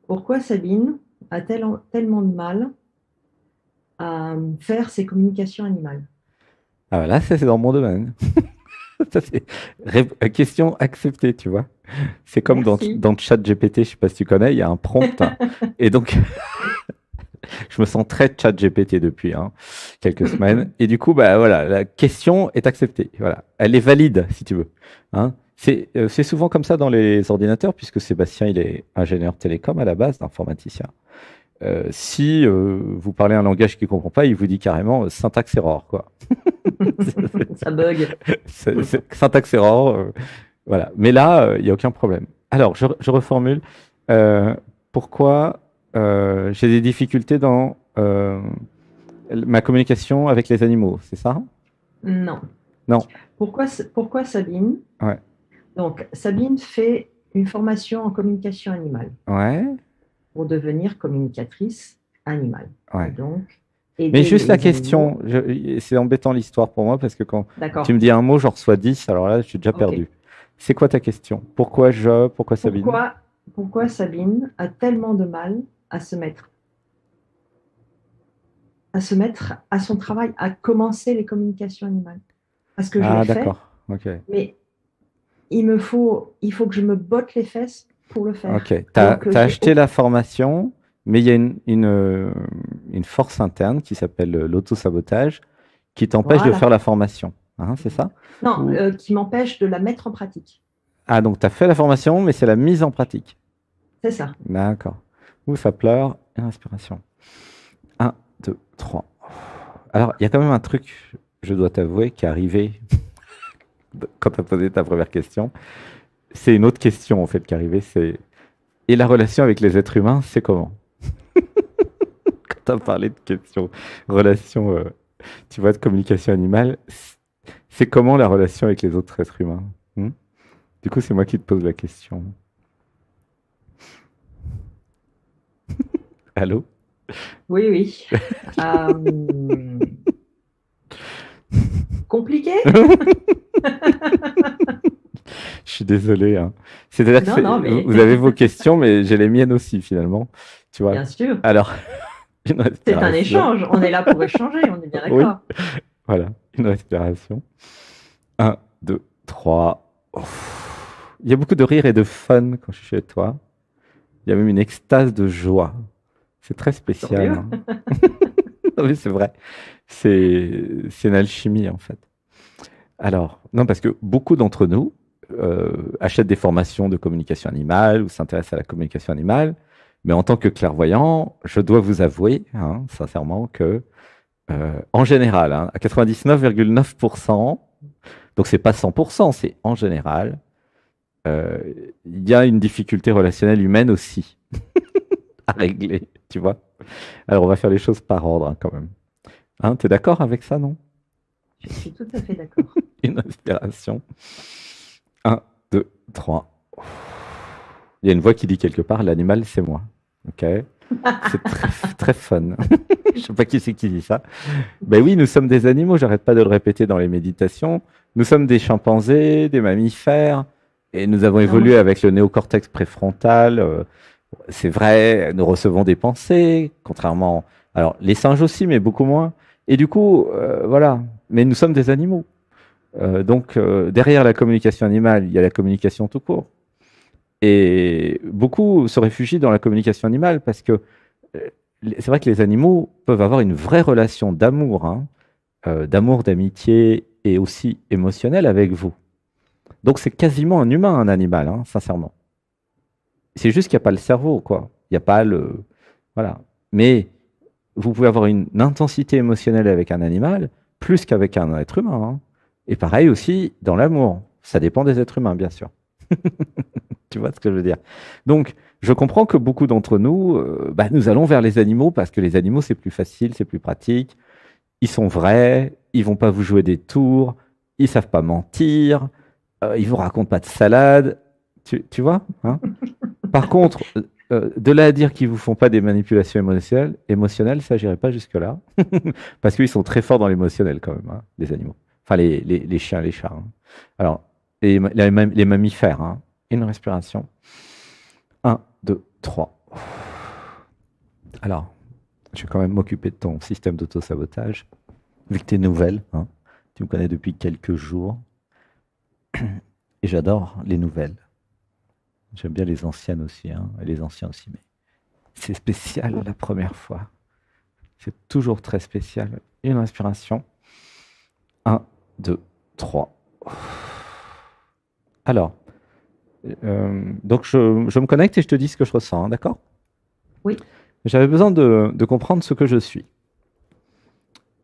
Pourquoi Sabine a tellement de mal à faire ses communications animales? Ah, voilà, ça, c'est dans mon domaine. Ça, c'est question acceptée, tu vois. C'est comme Merci. dans ChatGPT, je sais pas si tu connais, il y a un prompt. Et donc, je me sens très ChatGPT depuis quelques semaines. Et du coup, bah voilà, la question est acceptée. Voilà, elle est valide, si tu veux. Hein. C'est souvent comme ça dans les ordinateurs, puisque Sébastien, il est ingénieur télécom à la base, informaticien. Si vous parlez un langage qu'il ne comprend pas, il vous dit carrément syntaxe error, quoi. Ça bug. Syntaxe error, voilà. Mais là, il n'y a aucun problème. Alors, je reformule. Euh, pourquoi j'ai des difficultés dans ma communication avec les animaux, c'est ça? Non. Non. Pourquoi Sabine? Ouais. Donc, Sabine fait une formation en communication animale Ouais. pour devenir communicatrice animale. Et Ouais. donc, Mais aider juste la les animaux. question, c'est embêtant l'histoire pour moi parce que quand tu D'accord. me dis un mot, j'en reçois 10, alors là, je suis déjà OK. perdu. C'est quoi ta question? Pourquoi Sabine? Pourquoi, pourquoi Sabine a tellement de mal à se mettre à son travail, à commencer les communications animales? Parce que je l'ai Ah, fait, d'accord. Ok. mais il faut que je me botte les fesses pour le Ok. faire. Donc, T'as acheté la formation, mais il y a une force interne qui s'appelle l'autosabotage qui t'empêche de faire voilà. la formation. Hein, c'est ça? Non, Ou... qui m'empêche de la mettre en pratique. Ah, donc tu as fait la formation, mais c'est la mise en pratique. C'est ça. D'accord. Ouh, ça pleure. Et inspiration. Un, 2, 3. Alors, il y a quand même un truc, je dois t'avouer, qui est arrivé quand tu as posé ta première question. C'est une autre question, en fait, qui est arrivée. C'est et la relation avec les êtres humains, c'est comment? Quand tu as parlé de questions, relation, tu vois, de communication animale, c'est comment la relation avec les autres êtres humains? Hmm. Du coup, c'est moi qui te pose la question. Allô? Oui, oui. Euh, compliqué? Je suis désolé, hein. C'est-à-dire que Non, non, mais vous avez vos questions, mais j'ai les miennes aussi, finalement. Tu vois? bien sûr. Alors, une C'est un respiration. échange. On est là pour échanger, on est bien Oui, d'accord. voilà, une respiration. Un, 2, 3. Il y a beaucoup de rire et de fun quand je suis chez toi. Il y a même une extase de joie. C'est très Tant spécial, mieux. hein. Oui, c'est vrai. C'est une alchimie, en fait. Alors, non, parce que beaucoup d'entre nous achètent des formations de communication animale ou s'intéressent à la communication animale. Mais en tant que clairvoyant, je dois vous avouer, hein, sincèrement, que en général, hein, à 99,9%, donc c'est pas 100%, c'est en général, euh, il y a une difficulté relationnelle humaine aussi à régler, tu vois. Alors on va faire les choses par ordre hein, quand même. Hein, t'es d'accord avec ça, non? Je suis tout à fait d'accord. Une respiration. Un, 2, 3. Il y a une voix qui dit quelque part, l'animal c'est moi. Ok. C'est très, très fun. Je sais pas qui c'est qui dit ça. Ben oui, nous sommes des animaux, j'arrête pas de le répéter dans les méditations. Nous sommes des chimpanzés, des mammifères, et nous avons Non, moi, évolué avec le néocortex préfrontal. C'est vrai, nous recevons des pensées, contrairement. Alors, les singes aussi, mais beaucoup moins. Et du coup, voilà. Mais nous sommes des animaux. Donc, derrière la communication animale, il y a la communication tout court. Et beaucoup se réfugient dans la communication animale parce que euh, c'est vrai que les animaux peuvent avoir une vraie relation d'amour, hein, d'amour, d'amitié et aussi émotionnelle avec vous. Donc c'est quasiment un humain, un animal, hein, sincèrement. C'est juste qu'il n'y a pas le cerveau, quoi. Il n'y a pas le... Voilà. Mais vous pouvez avoir une intensité émotionnelle avec un animal plus qu'avec un être humain. Hein. Et pareil aussi dans l'amour. Ça dépend des êtres humains, bien sûr. Tu vois ce que je veux dire? Donc, je comprends que beaucoup d'entre nous, bah, nous allons vers les animaux parce que les animaux, c'est plus facile, c'est plus pratique. Ils sont vrais, ils vont pas vous jouer des tours, ils savent pas mentir, ils vous racontent pas de salade. Tu vois, hein? Par contre, de là à dire qu'ils vous font pas des manipulations émotionnelles, ça, j'irai pas jusque-là. Parce qu'ils sont très forts dans l'émotionnel quand même, hein, les animaux. Enfin, les chiens, les chats. Hein. Alors, les mammifères, hein. Une respiration. Un, 2, 3. Alors, je vais quand même m'occuper de ton système d'auto-sabotage, vu que tu es nouvelle, hein. Tu me connais depuis quelques jours, et j'adore les nouvelles. J'aime bien les anciennes aussi, hein, et les anciens aussi, mais c'est spécial la première fois. C'est toujours très spécial. Une respiration. Un, 2, 3. Alors, donc je me connecte et je te dis ce que je ressens, hein, d'accord? Oui, J'avais besoin de comprendre ce que je suis.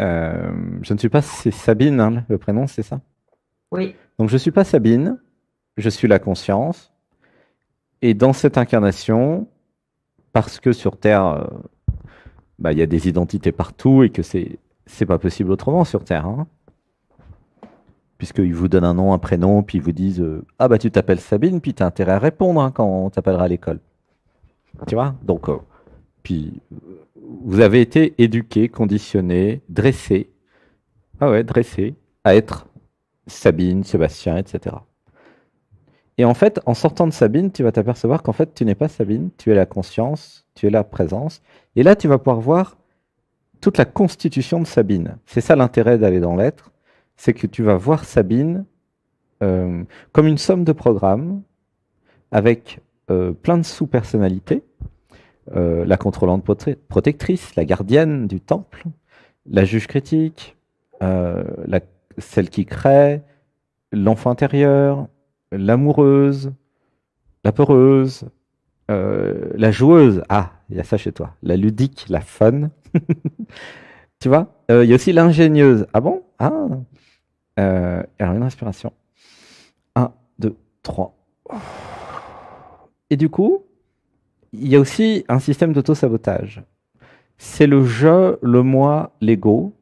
Je ne suis pas, c'est Sabine, hein, le prénom, c'est ça? oui, Donc je ne suis pas Sabine, je suis la conscience. Et dans cette incarnation, parce que sur Terre, bah, il y a des identités partout et que c'est pas possible autrement sur Terre, hein, puisqu'ils vous donnent un nom, un prénom, puis ils vous disent ah bah tu t'appelles Sabine, puis tu as intérêt à répondre, hein, quand on t'appellera à l'école. Tu vois? Donc, puis vous avez été éduqué, conditionné, dressé, ah ouais, dressé à être Sabine, Sébastien, etc. Et en fait, en sortant de Sabine, tu vas t'apercevoir qu'en fait, tu n'es pas Sabine, tu es la conscience, tu es la présence. Et là, tu vas pouvoir voir toute la constitution de Sabine. C'est ça l'intérêt d'aller dans l'être, c'est que tu vas voir Sabine comme une somme de programmes avec plein de sous-personnalités, la contrôlante protectrice, la gardienne du temple, la juge critique, celle qui crée, l'enfant intérieur, l'amoureuse, la peureuse, la joueuse. Ah, il y a ça chez toi. La ludique, la fun. Tu vois? Il y a aussi l'ingénieuse. Ah bon? Ah. Alors, une respiration. Un, 2, 3. Et du coup, il y a aussi un système d'auto-sabotage. C'est le je, le moi, l'ego,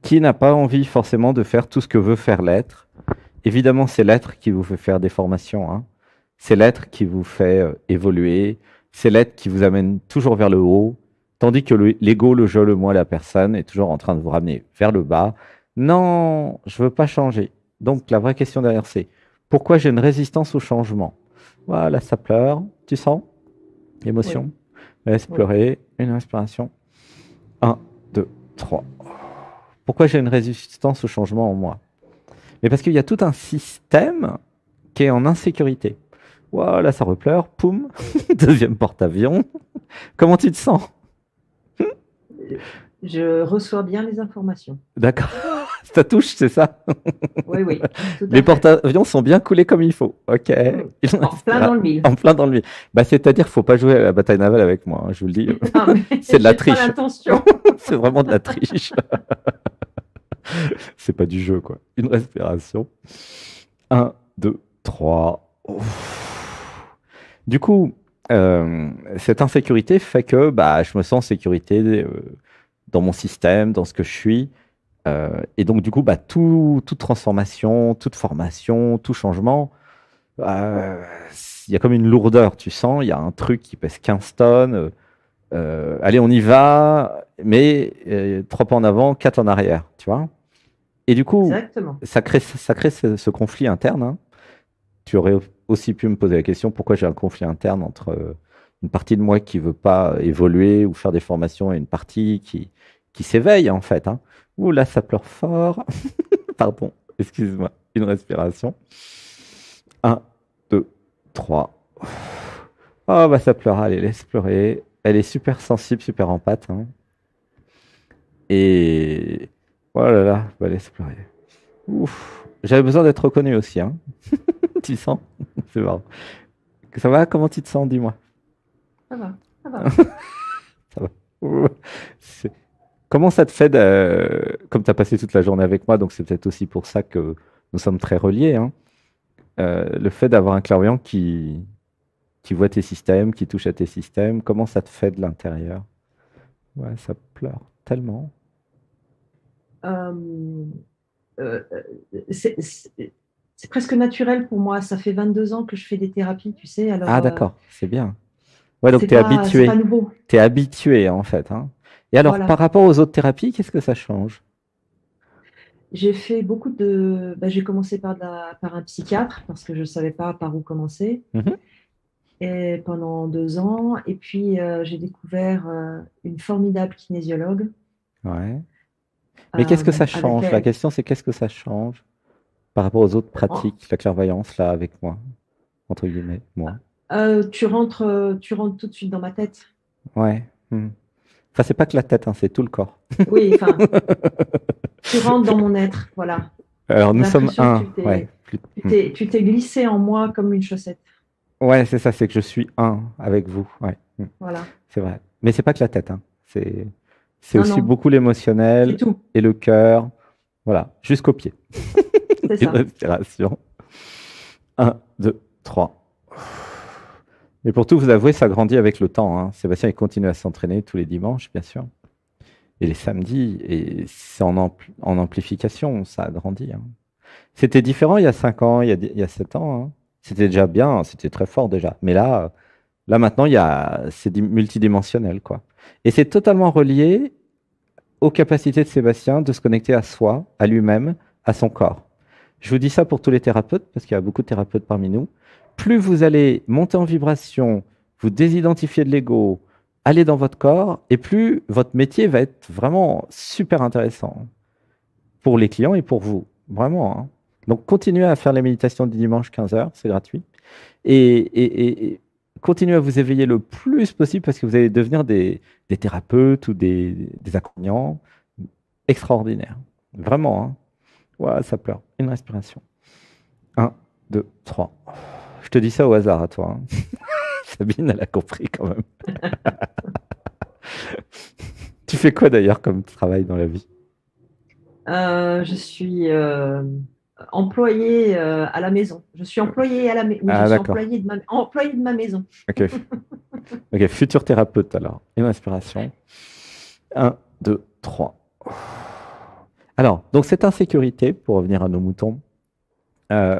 qui n'a pas envie forcément de faire tout ce que veut faire l'être. Évidemment, c'est l'être qui vous fait faire des formations, hein. C'est l'être qui vous fait évoluer. C'est l'être qui vous amène toujours vers le haut. Tandis que l'ego, le je, le moi, la personne est toujours en train de vous ramener vers le bas. Non, je veux pas changer. Donc la vraie question derrière, c'est pourquoi j'ai une résistance au changement? Voilà, ça pleure. Tu sens oui, l'émotion? Laisse oui. pleurer. Une inspiration. Un, 2, 3. Pourquoi j'ai une résistance au changement en moi? Mais parce qu'il y a tout un système qui est en insécurité. Voilà, ça repleure. Poum. Deuxième porte-avions. Comment tu te sens? Je reçois bien les informations. D'accord. Ça touche, c'est ça? Oui, oui, tout Les à fait. porte-avions sont bien coulés comme il faut. Ok. Mm. En plein dans le mille. En plein dans le mille. Bah, c'est-à-dire qu'il faut pas jouer à la bataille navale avec moi, hein, je vous le dis. Non, mais C'est de la j'ai pas triche. l'intention. C'est vraiment de la triche. C'est pas du jeu, quoi. Une respiration. Un, 2, 3. Du coup, cette insécurité fait que bah, je me sens en sécurité dans mon système, dans ce que je suis. Et donc, du coup, bah, toute transformation, toute formation, tout changement, euh, il y a comme une lourdeur, tu sens. Il y a un truc qui pèse 15 tonnes. Allez, on y va, mais 3 pas en avant, 4 en arrière, tu vois. Et du coup, Exactement. ça crée ce conflit interne, hein. Tu aurais aussi pu me poser la question pourquoi j'ai un conflit interne entre une partie de moi qui veut pas évoluer ou faire des formations et une partie qui s'éveille en fait, hein. Ouh là, ça pleure fort. Pardon, excuse-moi. Une respiration. Un, 2, 3. Oh bah ça pleure, allez, laisse pleurer. Elle est super sensible, super empathe, hein. Et oh là là, bah laisse pleurer. Ouf. J'avais besoin d'être reconnu aussi, hein. Tu sens? C'est marrant. Ça va? Comment tu te sens? Dis-moi. Ça va, ça va. Ça va. C'est- Comment ça te fait comme tu as passé toute la journée avec moi, donc c'est peut-être aussi pour ça que nous sommes très reliés, hein, le fait d'avoir un clairvoyant qui voit tes systèmes, qui touche à tes systèmes, comment ça te fait de l'intérieur? Ouais, ça pleure tellement. Euh, euh, c'est c'est presque naturel pour moi. Ça fait 22 ans que je fais des thérapies, tu sais. Alors, Ah d'accord, c'est bien. Ouais, donc tu es c'est pas habitué. nouveau. Tu es habitué en fait, hein. Et alors, par Voilà. rapport aux autres thérapies, qu'est-ce que ça change? J'ai fait beaucoup de. Bah, j'ai commencé par un psychiatre parce que je ne savais pas par où commencer. Mhm. et pendant 2 ans. Et puis, j'ai découvert une formidable kinésiologue Ouais. Mais qu'est-ce que ça avec change? La elle. question, c'est qu'est-ce que ça change par rapport aux autres en- pratiques, la clairvoyance, là, avec moi, entre guillemets, moi. tu rentres tout de suite dans ma tête. Ouais. Hmm. Enfin, c'est pas que la tête, hein, c'est tout le corps. Oui, enfin, tu rentres dans mon être. Voilà. Alors, J'ai nous sommes l'impression que un. tu Ouais. t'es, tu t'es, tu t'es glissé en moi comme une chaussette. Ouais, c'est ça, c'est que je suis un avec vous. Ouais. Hmm. Voilà. C'est vrai. Mais c'est pas que la tête, hein. C'est Non, aussi non, beaucoup c'est l'émotionnel tout. et le cœur. Voilà, jusqu'au pied. C'est Une ça. respiration. Un, 2, 3. Mais pour tout vous avouer, ça grandit avec le temps, hein. Sébastien, il continue à s'entraîner tous les dimanches, bien sûr. Et les samedis. Et c'est en amplification, ça a grandi, hein. C'était différent il y a 5 ans, il y a 7 ans, hein. C'était déjà bien, c'était très fort déjà. Mais là maintenant, c'est multidimensionnel, quoi. Et c'est totalement relié aux capacités de Sébastien de se connecter à soi, à lui-même, à son corps. Je vous dis ça pour tous les thérapeutes, parce qu'il y a beaucoup de thérapeutes parmi nous. Plus vous allez monter en vibration, vous désidentifier de l'ego, aller dans votre corps, et plus votre métier va être vraiment super intéressant pour les clients et pour vous. Vraiment, hein. Donc, continuez à faire les méditations du dimanche 15 h, c'est gratuit. Et continuez à vous éveiller le plus possible parce que vous allez devenir des thérapeutes ou des accompagnants extraordinaires. Vraiment, hein. Ouais, ça pleure. Une respiration. Un, 2, 3. Je te dis ça au hasard à toi, hein. Sabine, elle a compris quand même. Tu fais quoi d'ailleurs comme travail dans la vie? Je suis employée à la maison. Je suis employée à la maison. Oui, je Ah, suis d'accord. employée de ma maison. Ok. Ok, futur thérapeute alors. Une respiration. Un, 2, 3. Alors, donc cette insécurité, pour revenir à nos moutons,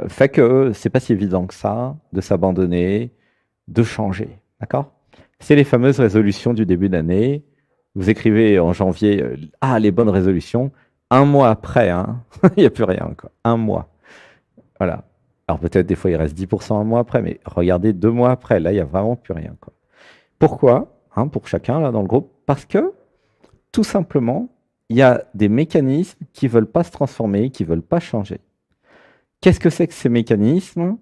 fait que c'est pas si évident que ça de s'abandonner, de changer. D'accord? C'est les fameuses résolutions du début d'année. Vous écrivez en janvier, ah, les bonnes résolutions. Un mois après, hein, il n'y a plus rien, quoi. Un mois. Voilà. Alors peut-être des fois il reste 10% un mois après, mais regardez 2 mois après, là, il n'y a vraiment plus rien, quoi. Pourquoi? Hein, pour chacun, là, dans le groupe. Parce que, tout simplement, il y a des mécanismes qui ne veulent pas se transformer, qui ne veulent pas changer. Qu'est-ce que c'est que ces mécanismes?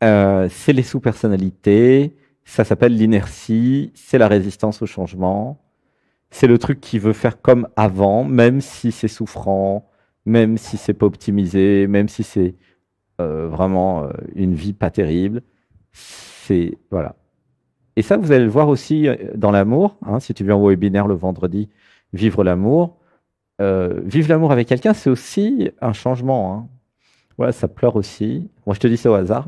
C'est les sous-personnalités, ça s'appelle l'inertie, c'est la résistance au changement, c'est le truc qui veut faire comme avant, même si c'est souffrant, même si c'est pas optimisé, même si c'est vraiment une vie pas terrible. C'est voilà. Et ça, vous allez le voir aussi dans l'amour, hein, si tu viens au webinaire le vendredi, vivre l'amour. Vivre l'amour avec quelqu'un, c'est aussi un changement, hein. Ouais, ça pleure aussi. Moi, je te dis ça au hasard.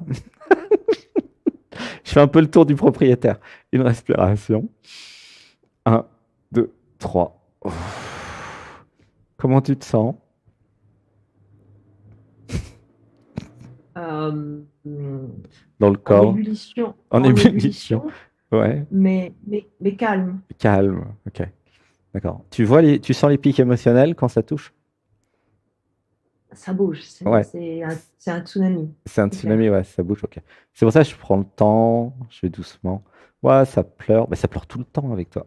Je fais un peu le tour du propriétaire. Une respiration. Un, 2, 3. Comment tu te sens? Euh, Dans le en corps? ébullition, En en ébullition. ébullition, Ouais. mais calme. Calme. Ok. D'accord. Tu sens les pics émotionnels quand ça touche? Ça bouge. C'est Ouais. c'est un, c'est un tsunami, C'est un c'est tsunami, clair. ouais, ça bouge, ok. C'est pour ça que je prends le temps, je vais doucement. Ouais, ça pleure. Mais ça pleure tout le temps avec toi.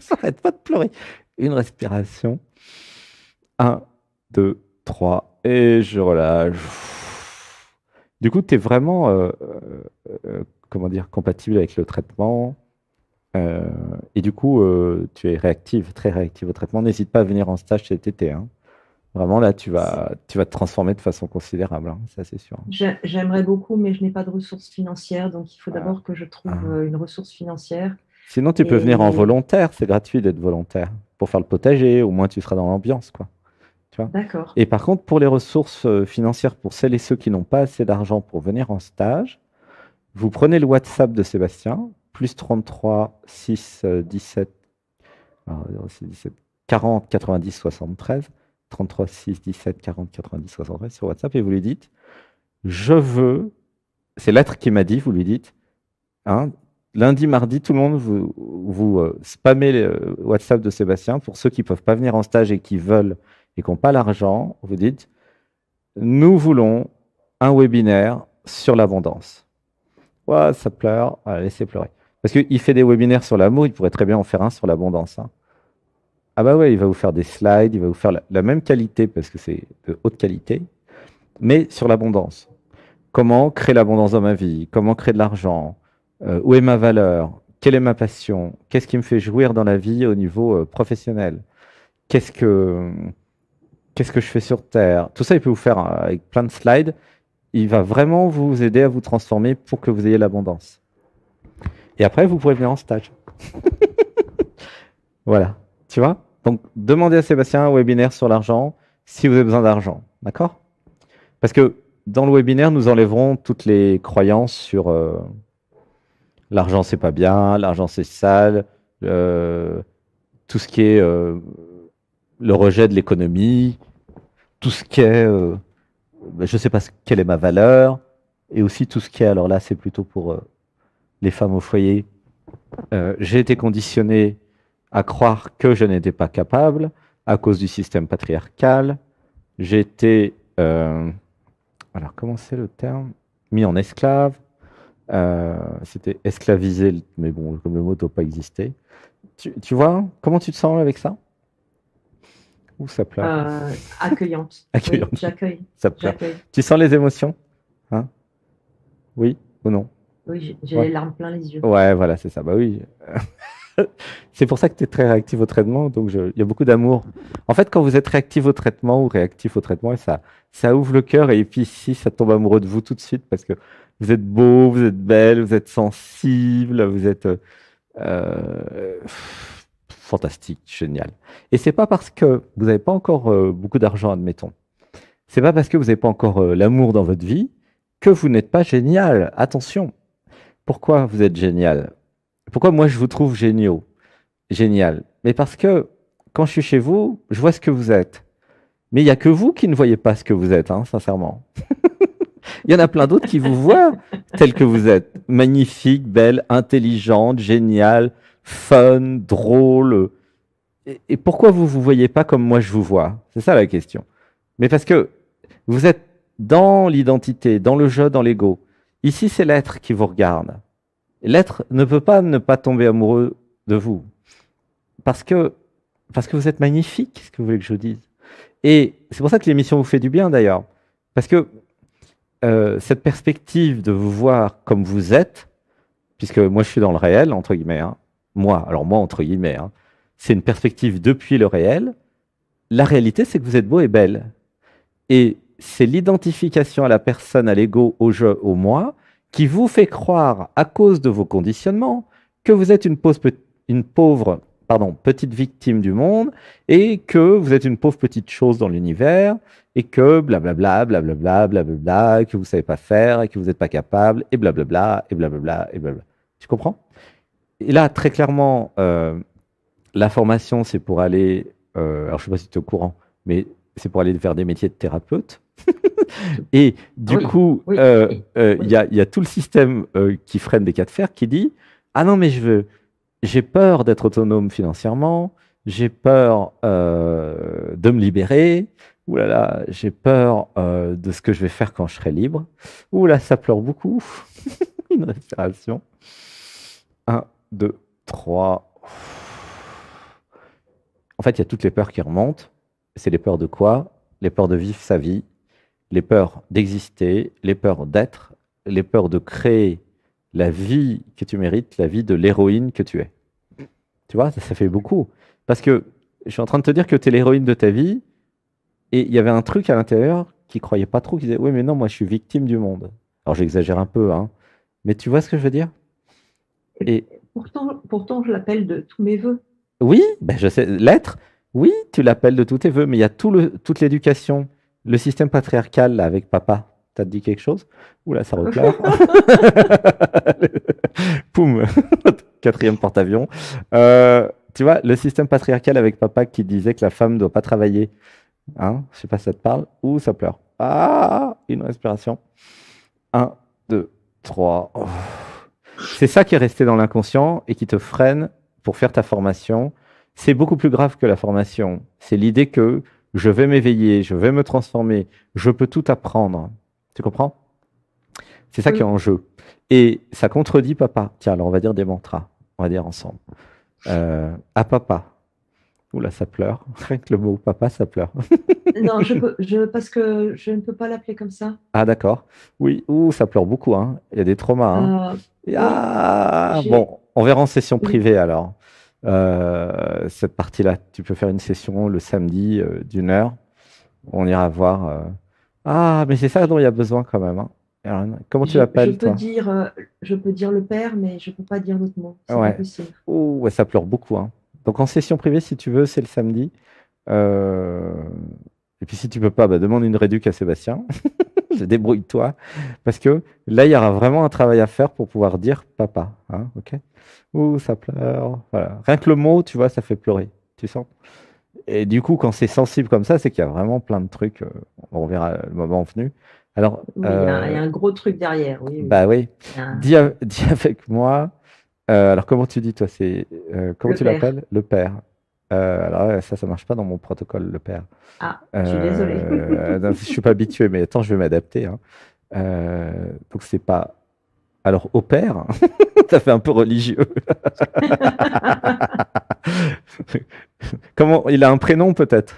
Ça arrête pas de pleurer. Une respiration. Un, 2, 3. Et je relâche. Du coup, tu es vraiment, comment dire, compatible avec le traitement. Euh, et du coup, tu es réactive, très réactive au traitement. N'hésite pas à venir en stage cet été, hein. Vraiment, là, C'est- tu vas te transformer de façon considérable, hein, ça c'est sûr. J'aimerais beaucoup, mais je n'ai pas de ressources financières, donc il faut Voilà. d'abord que je trouve Ah. une ressource financière. Sinon, tu peux venir en Et volontaire, c'est gratuit d'être volontaire. Pour faire le potager, au moins tu seras dans l'ambiance, quoi. Tu vois? d'accord. Et par contre, pour les ressources financières, pour celles et ceux qui n'ont pas assez d'argent pour venir en stage, vous prenez le WhatsApp de Sébastien, plus 33 6 17, alors, 06, 17, 40 90 73, 33 6 17 40 90 73 sur WhatsApp, et vous lui dites, je veux, c'est l'être qui m'a dit, vous lui dites, hein, lundi, mardi, tout le monde, vous spammez le WhatsApp de Sébastien. Pour ceux qui ne peuvent pas venir en stage et qui veulent et qui n'ont pas l'argent, vous dites, nous voulons un webinaire sur l'abondance. ouah, ça pleure, voilà, laissez pleurer. Parce qu'il fait des webinaires sur l'amour, il pourrait très bien en faire un sur l'abondance, hein. Ah bah ouais, il va vous faire des slides, il va vous faire la même qualité, parce que c'est de haute qualité, mais sur l'abondance. Comment créer l'abondance dans ma vie? Comment créer de l'argent? Où est ma valeur? Quelle est ma passion? Qu'est-ce qui me fait jouir dans la vie au niveau professionnel? Qu'est-ce que, qu'est-ce que je fais sur Terre? Tout ça, il peut vous faire avec plein de slides. Il va vraiment vous aider à vous transformer pour que vous ayez l'abondance. Et après, vous pourrez venir en stage. Voilà. Tu vois? Donc, demandez à Sébastien un webinaire sur l'argent si vous avez besoin d'argent. D'accord? Parce que dans le webinaire, nous enlèverons toutes les croyances sur l'argent, c'est pas bien, l'argent, c'est sale, tout ce qui est le rejet de l'économie, tout ce qui est je ne sais pas quelle est ma valeur, et aussi tout ce qui est, alors là, c'est plutôt pour les femmes au foyer. J'ai été conditionné à croire que je n'étais pas capable à cause du système patriarcal. J'ai été, alors comment c'est le terme? Mis en esclave. C'était esclavisé, mais bon, comme le mot ne doit pas exister. Tu vois, comment tu te sens avec ça? Ou ça pleure? Accueillante. Accueillante. Oui, j'accueille. Ça pleure. J'accueille. Tu sens les émotions? Hein? Oui ou non? Oui, j'ai Ouais. les larmes plein les yeux. Ouais, voilà, c'est ça. Bah oui. C'est pour ça que tu es très réactif au traitement, donc il y a beaucoup d'amour. En fait, quand vous êtes réactif au traitement ou réactif au traitement, ça ouvre le cœur et puis si ça tombe amoureux de vous tout de suite parce que vous êtes beau, vous êtes belle, vous êtes sensible, vous êtes fantastique, génial. Et c'est pas parce que vous n'avez pas encore beaucoup d'argent, admettons. C'est pas parce que vous n'avez pas encore l'amour dans votre vie que vous n'êtes pas génial. Attention. Pourquoi vous êtes génial? Pourquoi moi je vous trouve géniaux? Génial. Mais parce que quand je suis chez vous, je vois ce que vous êtes. Mais il n'y a que vous qui ne voyez pas ce que vous êtes, hein, sincèrement. Il y en a plein d'autres qui vous voient tel que vous êtes. Magnifique, belle, intelligente, géniale, fun, drôle. Et pourquoi vous ne vous voyez pas comme moi je vous vois? C'est ça la question. Mais parce que vous êtes dans l'identité, dans le jeu, dans l'ego. Ici, c'est l'être qui vous regarde. L'être ne peut pas ne pas tomber amoureux de vous. Parce que vous êtes magnifique, qu'est-ce que vous voulez que je vous dise? Et c'est pour ça que l'émission vous fait du bien d'ailleurs. Parce que cette perspective de vous voir comme vous êtes, puisque moi je suis dans le réel, entre guillemets, hein, moi entre guillemets, hein, c'est une perspective depuis le réel. La réalité, c'est que vous êtes beau et belle. Et c'est l'identification à la personne, à l'ego, au je, au moi, qui vous fait croire, à cause de vos conditionnements, que vous êtes une pauvre petite victime du monde et que vous êtes une pauvre petite chose dans l'univers et que blablabla, blablabla, blablabla, que vous ne savez pas faire et que vous n'êtes pas capable et blablabla, et blablabla, et blablabla. Tu comprends? Et là, très clairement, la formation, c'est pour aller, alors je ne sais pas si tu es au courant, mais c'est pour aller faire des métiers de thérapeute. Et du coup, il y a tout le système qui freine des cas de fer qui dit, ah non, mais j'ai peur d'être autonome financièrement, j'ai peur de me libérer, ouh là là, j'ai peur de ce que je vais faire quand je serai libre. Ouh là, ça pleure beaucoup. Une respiration. 1, 2, 3. En fait, il y a toutes les peurs qui remontent. C'est les peurs de quoi? Les peurs de vivre sa vie, les peurs d'exister, les peurs d'être, les peurs de créer la vie que tu mérites, la vie de l'héroïne que tu es. Tu vois, ça fait beaucoup. Parce que je suis en train de te dire que tu es l'héroïne de ta vie, et il y avait un truc à l'intérieur qui croyait pas trop, qui disait, oui, mais non, moi je suis victime du monde. Alors j'exagère un peu, hein, mais tu vois ce que je veux dire? Et pourtant, je l'appelle de tous mes voeux. oui, ben je sais, l'être, oui, tu l'appelles de tous tes voeux, mais il y a toute l'éducation, le système patriarcal là, avec papa. Ça te dit quelque chose? Oula, ça repleure. Poum, 4e porte-avions. Tu vois, le système patriarcal avec papa qui disait que la femme ne doit pas travailler. Hein, je sais pas si ça te parle. Ou ça pleure. Ah, une respiration. 1, 2, 3. Oh. C'est ça qui est resté dans l'inconscient et qui te freine pour faire ta formation. C'est beaucoup plus grave que la formation. C'est l'idée que je vais m'éveiller, je vais me transformer, je peux tout apprendre. Tu comprends? C'est ça qui est en jeu. Et ça contredit papa. Tiens, alors on va dire des mantras. On va dire ensemble. À papa. Oula, ça pleure. Rien que le mot papa, ça pleure. Non, parce que je ne peux pas l'appeler comme ça. Ah, d'accord. Oui, ouh, ça pleure beaucoup, hein. Il y a des traumas, hein. Oui, Ah, j'ai, bon, on verra en session oui, privée alors. Cette partie-là, tu peux faire une session le samedi d'1 heure. On ira voir. Ah, mais c'est ça dont il y a besoin quand même, hein. Alors, comment tu je l'appelles, peux toi? dire, je peux dire le père, mais je peux pas dire l'autre mot. C'est pas Ouais. possible. Ouh, ouais, ça pleure beaucoup, hein. Donc en session privée, si tu veux, c'est le samedi. Euh, Et puis si tu peux pas, bah, demande une réduc à Sébastien. Débrouille-toi. Parce que là, il y aura vraiment un travail à faire pour pouvoir dire papa, hein, ok? Ouh, ça pleure. Voilà. Rien que le mot, tu vois, ça fait pleurer. Tu sens? Et du coup, quand c'est sensible comme ça, c'est qu'il y a vraiment plein de trucs. On verra le moment venu. Alors, Oui, il y a un gros truc derrière. Oui, oui. bah oui, Il y a dis avec moi. Alors, comment tu dis, toi? Comment le tu père. l'appelles? Le père. Alors, ça marche pas dans mon protocole, le père. Ah, je suis désolée. Non, je suis pas habitué, mais attends, je vais m'adapter, hein. Donc, c'est pas. Alors, au père, ça fait un peu religieux. Comment? Il a un prénom, peut-être?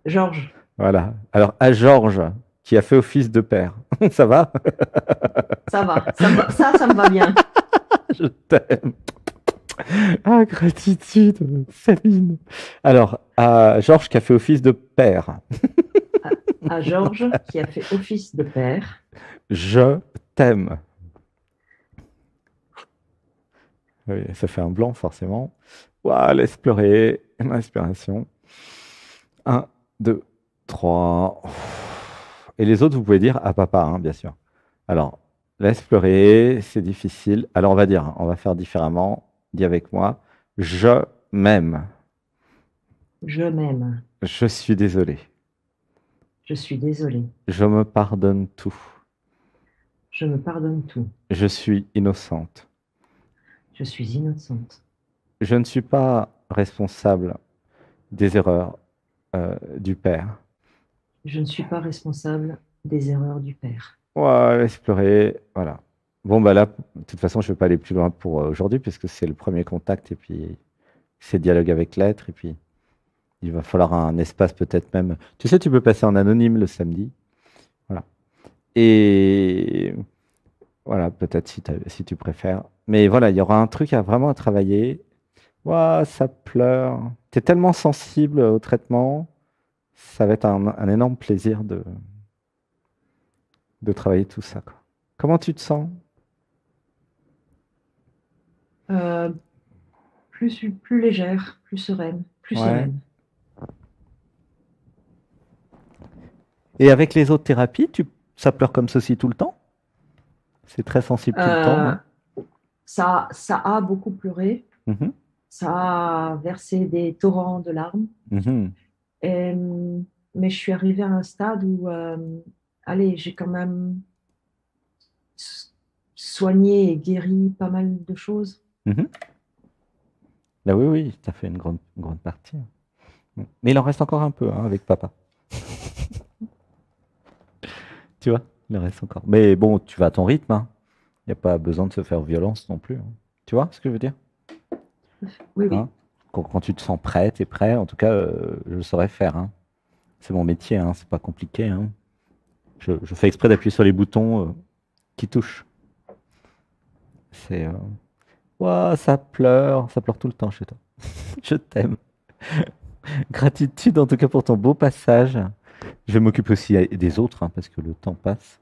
Georges, Voilà. Alors, à Georges, qui a fait office de père. Ça va? ça va. Ça me va bien. Je t'aime. Ah, gratitude, Sabine. Alors, à Georges qui a fait office de père, À, à Georges, qui a fait office de père. je t'aime. Oui, ça fait un blanc, forcément. Ouah, laisse pleurer. Inspiration. Un, 2, 3. Et les autres, vous pouvez dire à papa, hein, bien sûr. Alors, laisse pleurer, c'est difficile. Alors, on va dire, hein, on va faire différemment. Dis avec moi. Je m'aime. Je m'aime. Je suis désolé. Je suis désolée. Je me pardonne tout. Je me pardonne tout. Je suis innocente. Je suis innocente. Je ne suis pas responsable des erreurs du père. Je ne suis pas responsable des erreurs du père. Ouais, laisse pleurer. Voilà. Bon, bah là, de toute façon, je ne vais pas aller plus loin pour aujourd'hui, puisque c'est le premier contact, et puis c'est dialogue avec l'être, et puis il va falloir un espace peut-être même. Tu sais, tu peux passer en anonyme le samedi. Voilà. Et voilà, peut-être si tu préfères. Mais voilà, il y aura un truc à vraiment à travailler. Ouah, ça pleure. Tu es tellement sensible au traitement. Ça va être un énorme plaisir de travailler tout ça, quoi. Comment tu te sens? Euh, plus légère, plus sereine, plus Ouais. sereine. Et avec les autres thérapies, ça pleure comme ceci tout le temps? C'est très sensible tout le temps, Euh, non? ça a beaucoup pleuré. Mhm, Ça a versé des torrents de larmes. mhm. Et, mais je suis arrivée à un stade où, allez, j'ai quand même soigné et guéri pas mal de choses. Mhm. Là, oui, oui, tu as fait une grande partie. Mais il en reste encore un peu, hein, avec papa. Tu vois, il en reste encore. Mais bon, tu vas à ton rythme, hein. Il n'y a pas besoin de se faire violence non plus, hein. Tu vois ce que je veux dire? Oui, Hein? oui. Quand tu te sens prêt, t'es prêt. En tout cas, je saurais faire, hein. C'est mon métier, hein, c'est pas compliqué, hein. Je fais exprès d'appuyer sur les boutons qui touchent. C'est ouah, ça pleure tout le temps chez toi. Je t'aime. Gratitude en tout cas pour ton beau passage. Je vais m'occuper aussi des autres, hein, parce que le temps passe.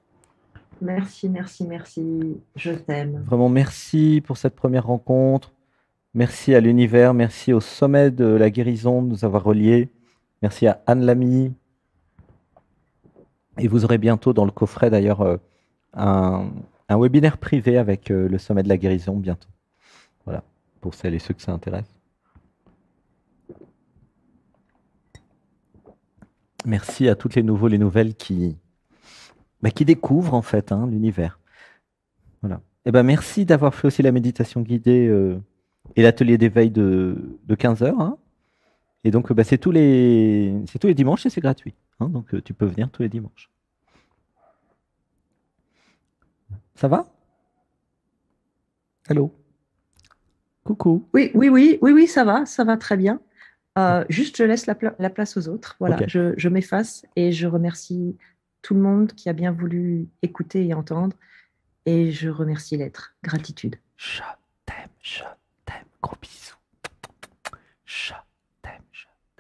Merci, merci, merci. Je t'aime. Vraiment merci pour cette première rencontre. Merci à l'univers, merci au sommet de la guérison de nous avoir reliés. Merci à Anne Lamy. Et vous aurez bientôt dans le coffret d'ailleurs un, un webinaire privé avec le sommet de la guérison bientôt. Voilà, pour celles et ceux que ça intéresse. Merci à toutes les nouveaux, les nouvelles qui découvrent en fait, hein, l'univers. Voilà. Et ben merci d'avoir fait aussi la méditation guidée et l'atelier d'éveil de 15 heures, hein. Et donc bah, c'est tous les dimanches et c'est gratuit, hein. Donc tu peux venir tous les dimanches. Ça va? Allô? Coucou. Oui, oui, oui, oui, oui, ça va très bien. Juste, je laisse la place aux autres. Ok. Voilà, je m'efface et je remercie tout le monde qui a bien voulu écouter et entendre. Et je remercie l'être. Gratitude. Chat.